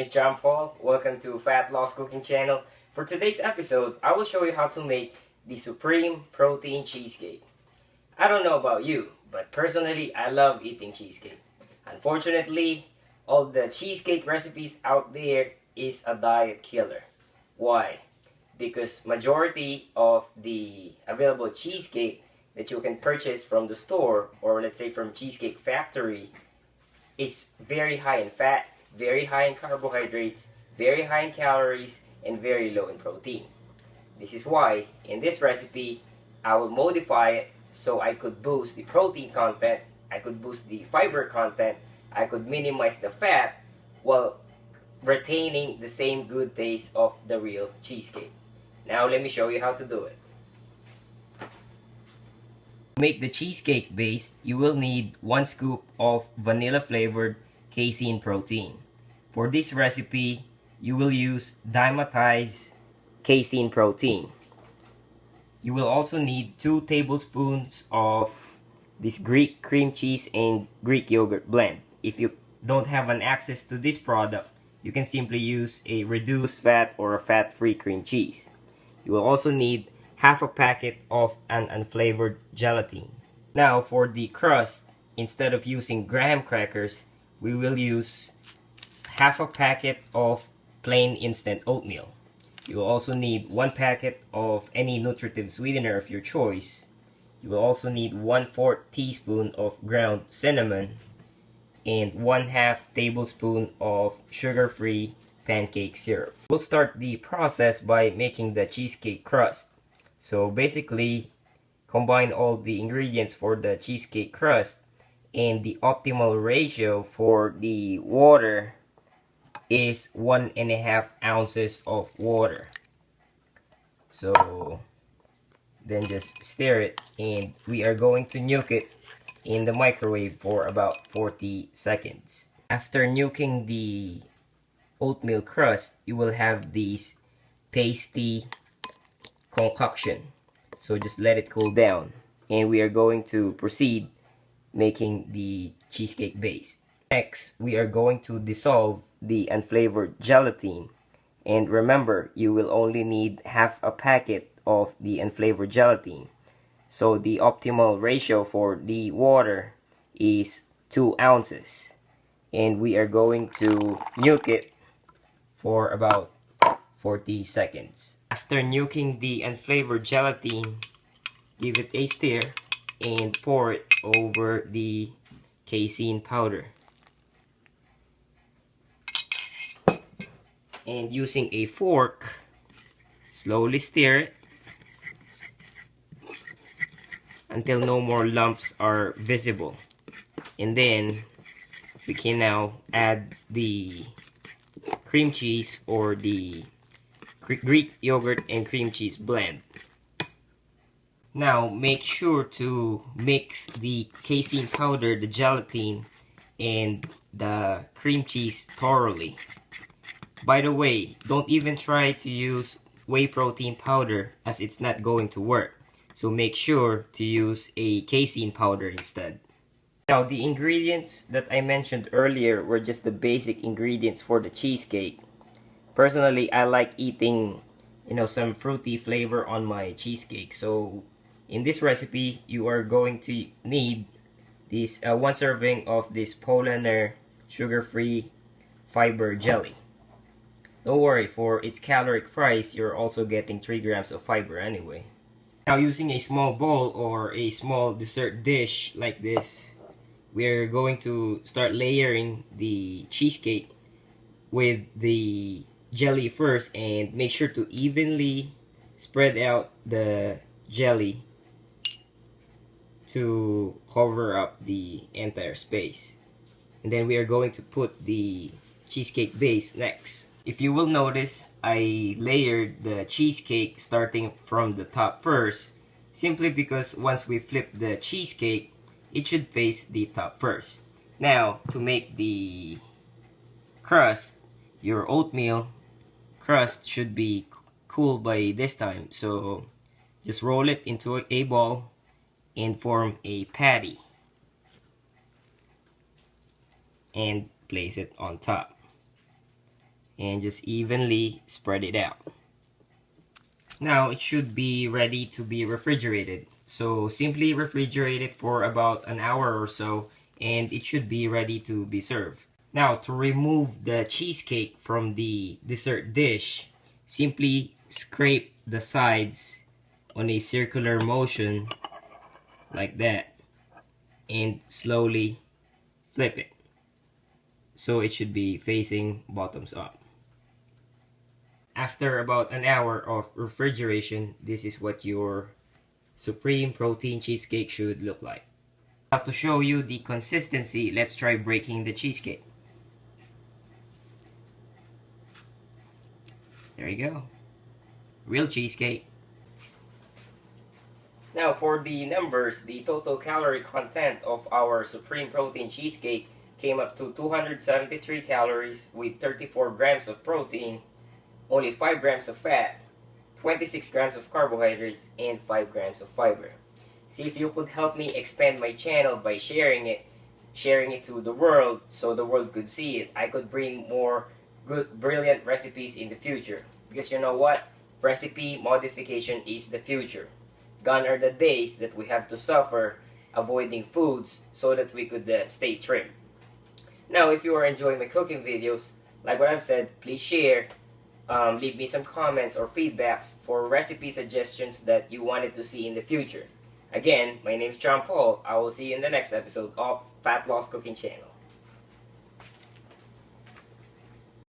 is John Paul. Welcome to Fat Loss Cooking Channel. For today's episode, I will show you how to make the supreme protein cheesecake. I don't know about you, but personally, I love eating cheesecake. Unfortunately, all the cheesecake recipes out there is a diet killer. Why? Because majority of the available cheesecake that you can purchase from the store, or let's say from Cheesecake Factory, is very high in fat, very high in carbohydrates, very high in calories, and very low in protein. This is why in this recipe I will modify it so I could boost the protein content, I could boost the fiber content, I could minimize the fat while retaining the same good taste of the real cheesecake. Now let me show you how to do it. To make the cheesecake base, you will need 1 scoop of vanilla flavored casein protein. For this recipe, you will use Dymatize casein protein. You will also need 2 tablespoons of this Greek cream cheese and Greek yogurt blend. If you don't have an access to this product, you can simply use a reduced fat or a fat-free cream cheese. You will also need half a packet of an unflavored gelatin. Now for the crust, instead of using graham crackers, we will use half a packet of plain instant oatmeal. You will also need 1 packet of any nutritive sweetener of your choice. You will also need 1/4 teaspoon of ground cinnamon and 1/2 tablespoon of sugar-free pancake syrup. We'll start the process by making the cheesecake crust. So basically, combine all the ingredients for the cheesecake crust, and the optimal ratio for the water is 1.5 ounces of water. So then just stir it, and we are going to nuke it in the microwave for about 40 seconds. After nuking the oatmeal crust, you will have this pasty concoction. So just let it cool down, and we are going to proceed making the cheesecake base. Next, we are going to dissolve the unflavored gelatin, and remember, you will only need half a packet of the unflavored gelatin. So the optimal ratio for the water is 2 ounces, and we are going to nuke it for about 40 seconds. After nuking the unflavored gelatin, give it a stir and pour it over the casein powder. And using a fork, slowly stir it until no more lumps are visible. And then we can now add the cream cheese or the Greek yogurt and cream cheese blend. Now make sure to mix the casein powder, the gelatin, and the cream cheese thoroughly. By the way, don't even try to use whey protein powder, as it's not going to work. So make sure to use a casein powder instead. Now the ingredients that I mentioned earlier were just the basic ingredients for the cheesecake. Personally, I like eating, some fruity flavor on my cheesecake. So in this recipe, you are going to need this 1 serving of this Polaner sugar-free fiber jelly. Don't worry, for its caloric price, you're also getting 3 grams of fiber anyway. Now using a small bowl or a small dessert dish like this, we're going to start layering the cheesecake with the jelly first, and make sure to evenly spread out the jelly to cover up the entire space. And then we are going to put the cheesecake base next. If you will notice, I layered the cheesecake starting from the top first, simply because once we flip the cheesecake, it should face the top first. Now, to make the crust, your oatmeal crust should be cool by this time. So just roll it into a ball and form a patty and place it on top. and just evenly spread it out. Now it should be ready to be refrigerated. So simply refrigerate it for about an hour or so, and it should be ready to be served. Now to remove the cheesecake from the dessert dish, simply scrape the sides on a circular motion like that and slowly flip it. So it should be facing bottoms up. After about an hour of refrigeration, this is what your supreme protein cheesecake should look like. Now to show you the consistency, let's try breaking the cheesecake. There you go. Real cheesecake. Now for the numbers, the total calorie content of our supreme protein cheesecake came up to 273 calories with 34 grams of protein, only 5 grams of fat, 26 grams of carbohydrates, and 5 grams of fiber. See if you could help me expand my channel by sharing it to the world so the world could see it. I could bring more good, brilliant recipes in the future. Because you know what? Recipe modification is the future. Gone are the days that we have to suffer avoiding foods so that we could stay trim. Now, if you are enjoying my cooking videos, like what I've said, please share. Leave me some comments or feedbacks for recipe suggestions that you wanted to see in the future. Again, my name is John Paul. I will see you in the next episode of Fat Loss Cooking Channel.